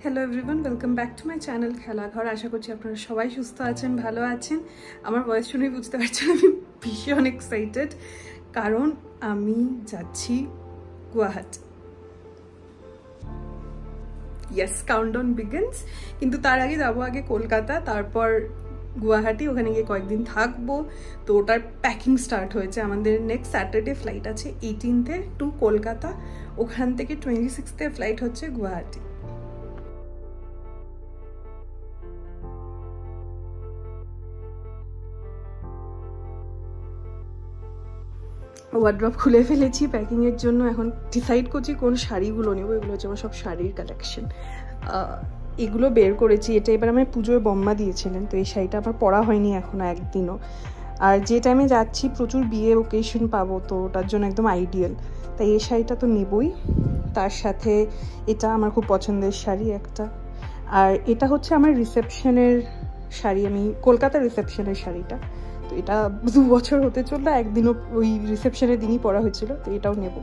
Hello everyone, welcome back to my channel Khelaghar. আশা করছি আপনারা সবাই সুস্থ আছেন, ভালো আছেন। আমার ভয়েস শুনেই বুঝতে পারছেন আমি ভীষণ এক্সাইটেড, কারণ আমি যাচ্ছি গুয়াহাটি। Yes, countdown begins. কিন্তু তার আগে যাবো আগে কলকাতা, তারপর গুয়াহাটি। ওখানে গিয়ে কয়েকদিন থাকবো। তো ওটার প্যাকিং স্টার্ট হয়েছে। আমাদের নেক্সট স্যাটারডে ফ্লাইট আছে 18th টু কলকাতা। ওখান থেকে 26th ফ্লাইট হচ্ছে গুয়াহাটি। ওয়ার্ড্রপ খুলে ফেলেছি প্যাকিংয়ের জন্য। এখন ডিসাইড করছি কোন শাড়িগুলো নেবো। এগুলো হচ্ছে আমার সব শাড়ির কালেকশন। এগুলো বের করেছি। এটা এবার আমার পুজোয় বম্মা দিয়েছিলেন, তো এই শাড়িটা আমার পরা হয়নি এখনো একদিনও। আর যে টাইমে যাচ্ছি প্রচুর বিয়ে ওকেশন পাবো, তো ওটার জন্য একদম আইডিয়াল। তাই এই শাড়িটা তো নেবই। তার সাথে এটা আমার খুব পছন্দের শাড়ি একটা। আর এটা হচ্ছে আমার রিসেপশনের শাড়ি, আমি কলকাতার রিসেপশনের শাড়িটা। তো এটা 2 বছর হতে চললো, একদিনও ওই রিসেপশনের দিনই পরা হয়েছিল, তো এটাও নেব।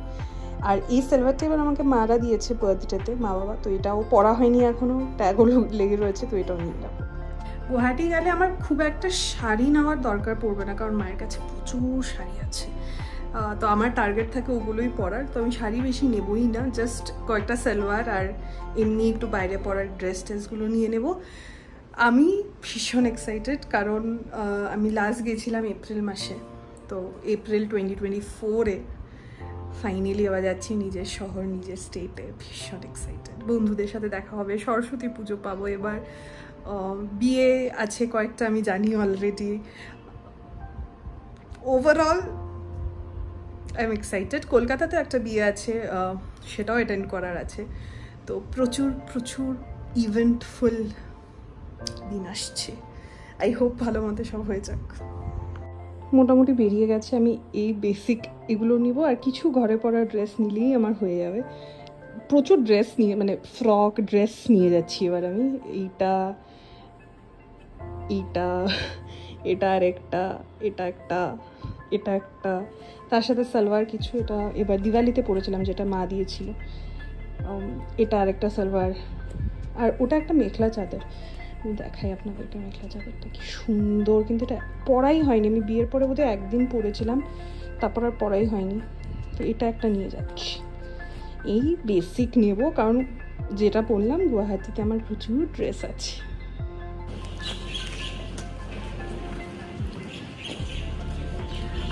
আর এই সালোয়ারটা এবার আমাকে মারা দিয়েছে বার্থডেতে, মা বাবা, তো এটাও পরা হয়নি এখনও, ট্যাগও লেগে রয়েছে, তো এটাও নিলাম। গুয়াহাটি গেলে আমার খুব একটা শাড়ি নেওয়ার দরকার পড়বে না, কারণ মায়ের কাছে প্রচুর শাড়ি আছে। তো আমার টার্গেট থাকে ওগুলোই পরার, তো আমি শাড়ি বেশি নেবই না। জাস্ট কয়েকটা সালোয়ার আর এমনি একটু বাইরে পরার ড্রেস টেসগুলো নিয়ে নেব। আমি ভীষণ এক্সাইটেড, কারণ আমি লাস্ট গেছিলাম এপ্রিল মাসে। তো এপ্রিল 2024-এ ফাইনালি আবার যাচ্ছি নিজের শহর, নিজের স্টেটে। ভীষণ এক্সাইটেড। বন্ধুদের সাথে দেখা হবে, সরস্বতী পুজো পাবো এবার, বিয়ে আছে কয়েকটা আমি জানি already. Overall I am excited. কলকাতাতে একটা বিয়ে আছে, সেটাও অ্যাটেন্ড করার আছে। তো প্রচুর প্রচুর ইভেন্টফুল দিন আসছে। আই হোপ ভালো মতো সব হয়ে যাক। মোটামুটি বেরিয়ে গেছে। আমি এই বেসিক এগুলো নিব, আর কিছু ঘরে পরার ড্রেস নিলেই আমার হয়ে যাবে। প্রচুর ড্রেস নিয়ে, মানে ফ্রক ড্রেস নিয়ে যাচ্ছি এবার আমি। এইটা এইটা এটা আর একটা, এটা একটা, এটা একটা, তার সাথে সালোয়ার কিছু। এটা এবার দিওয়ালিতে পরেছিলাম, যেটা মা দিয়েছিল। এটা আর একটা সালোয়ার, আর ওটা একটা মেখলা চাদর। দেখাই আপনাকে এটা মেখলা চাদরটা কি সুন্দর, কিন্তু এটা পরাই হয়নি। আমি বিয়ের পরে বোধহয় একদিন পরেছিলাম, তারপর আর পরাই হয়নি। তো এটা একটা নিয়ে যাচ্ছি। এই বেসিক নেব, কারণ যেটা বললাম গুয়াহাটিতে আমার প্রচুর ড্রেস আছে।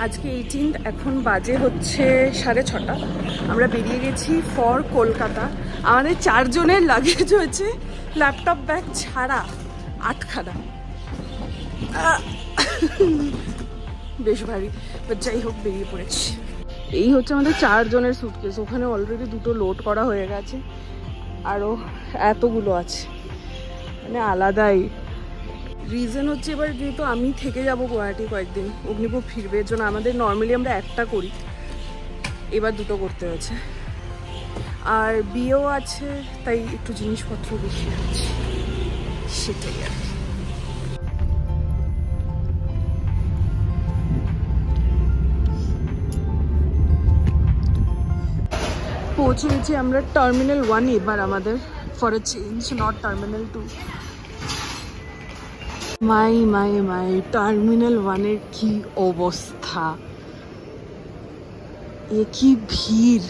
আজকে 18th, এখন বাজে হচ্ছে 6:30। আমরা বেরিয়ে গেছি ফর কলকাতা। আমাদের 4 জনের লাগেজ হয়েছে, ল্যাপটপ ব্যাগ ছাড়া 8খানা। বেশ ভারী, বাট যাই হোক বেরিয়ে পড়েছি। এই হচ্ছে আমাদের 4 জনের সুটকেস। ওখানে অলরেডি 2টো লোড করা হয়ে গেছে, আরও এতগুলো আছে, মানে আলাদাই। রিজন হচ্ছে এবার যেহেতু আমি থেকে যাব গুয়াহাটি কয়েকদিন, অগ্নিপুর ফিরবে, এর জন্য আমাদের নর্মালি আমরা একটা করি, এবার 2টো করতে হয়েছে। আর বিয়েও আছে, তাই একটু জিনিসপত্র বেশি আছে, সেটাই আর কি। পৌঁছে গেছি আমরা টার্মিনাল 1 এবার আমাদের, for a change, not terminal 2। My my my, terminal 1-এর কি অবস্থা! এ কি ভিড়!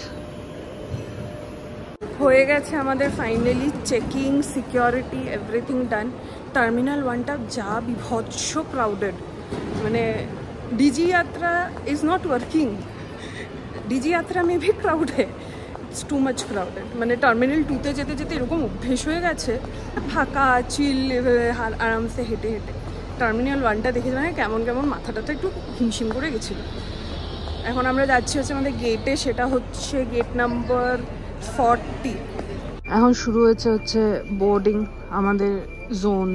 হয়ে গেছে আমাদের finally checking, security, everything done. Terminal 1টা যা বিভৎস ক্রাউডেড, মানে ডিজি যাত্রা is not working. DigiYatra মে ভি ক্রাউড হে, ইটস টু মাচ ক্রাউডেড। মানে টার্মিনাল 2-তে যেতে যেতে এরকম অভ্যেস হয়ে গেছে, ফাঁকা চিল আরামসে হেঁটে হেঁটে। টার্মিনাল 1টা দেখে মানে কেমন কেমন মাথাটা একটু হিমশিম করে গেছিলো। এখন আমরা যাচ্ছি হচ্ছে আমাদের গেটে, সেটা হচ্ছে গেট নাম্বার 40। এখন শুরু হচ্ছে বোর্ডিং। আমাদের জোন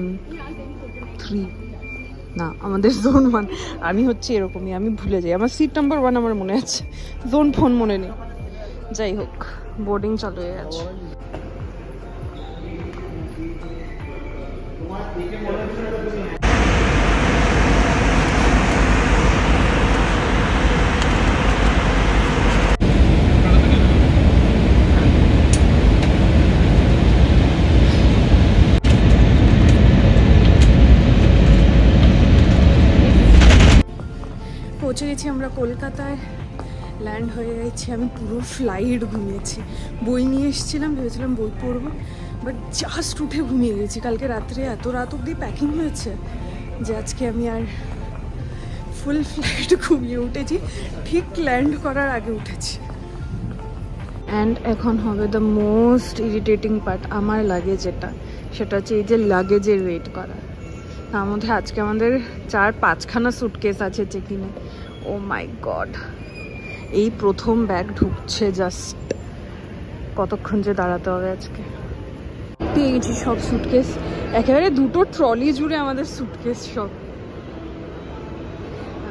3 না, আমাদের জোন 1। আমি হচ্ছে এরকমই, আমি ভুলে যাই। আমার সিট নাম্বার 1 আমার মনে আছে, জোন ফোন মনে নেই। যাই হোক, বোর্ডিং চালু হয়ে গেছে। গেছি আমরা কলকাতায়, ল্যান্ড হয়ে গেছি। আমি পুরো ফ্লাইট ঘুমিয়েছি, বই নিয়ে এসেছিলাম, ভেবেছিলাম বই পড়বো, বাট জাস্ট উঠে ঘুমিয়ে গেছি। কালকে রাত্রে এত রাত অবধি প্যাকিং হয়েছে যে আজকে আমি আর ফুল ফ্লাইট ঘুমিয়ে উঠেছি, ঠিক ল্যান্ড করার আগে উঠেছি। অ্যান্ড এখন হবে দ্য মোস্ট ইরিটেটিং পার্ট আমার লাগে যেটা, সেটা হচ্ছে এই যে লাগেজের ওয়েট করা। তার মধ্যে আজকে আমাদের 4-5খানা সুটকেস আছে চেকিংয়ে। ও মাই গড, এই প্রথম ব্যাগ ঢুকছে, জাস্ট কতক্ষণ যে দাঁড়াতে হবে আজকে। পেয়ে গেছি সব সুটকেস, একেবারে 2টো ট্রলি জুড়ে আমাদের সুটকেস সব।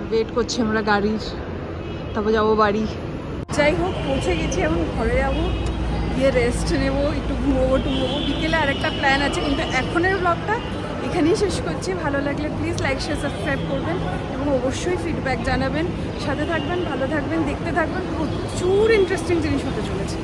ওয়েট করছি আমরা গাড়ির, তারপর যাবো বাড়ি। যাই হোক, পৌঁছে গেছি, এখন ঘরে যাবো, গিয়ে রেস্ট নেবো, একটু ঘুমোবো। বিকেলে আরেকটা প্ল্যান আছে, কিন্তু এখনের ব্লগটা এখানেই শেষ করছি। ভালো লাগলে প্লিজ লাইক শেয়ার সাবস্ক্রাইব করবেন এবং অবশ্যই ফিডব্যাক জানাবেন। সাথে থাকবেন, ভালো থাকবেন, দেখতে থাকবেন, প্রচুর ইন্টারেস্টিং জিনিস হতে চলেছে।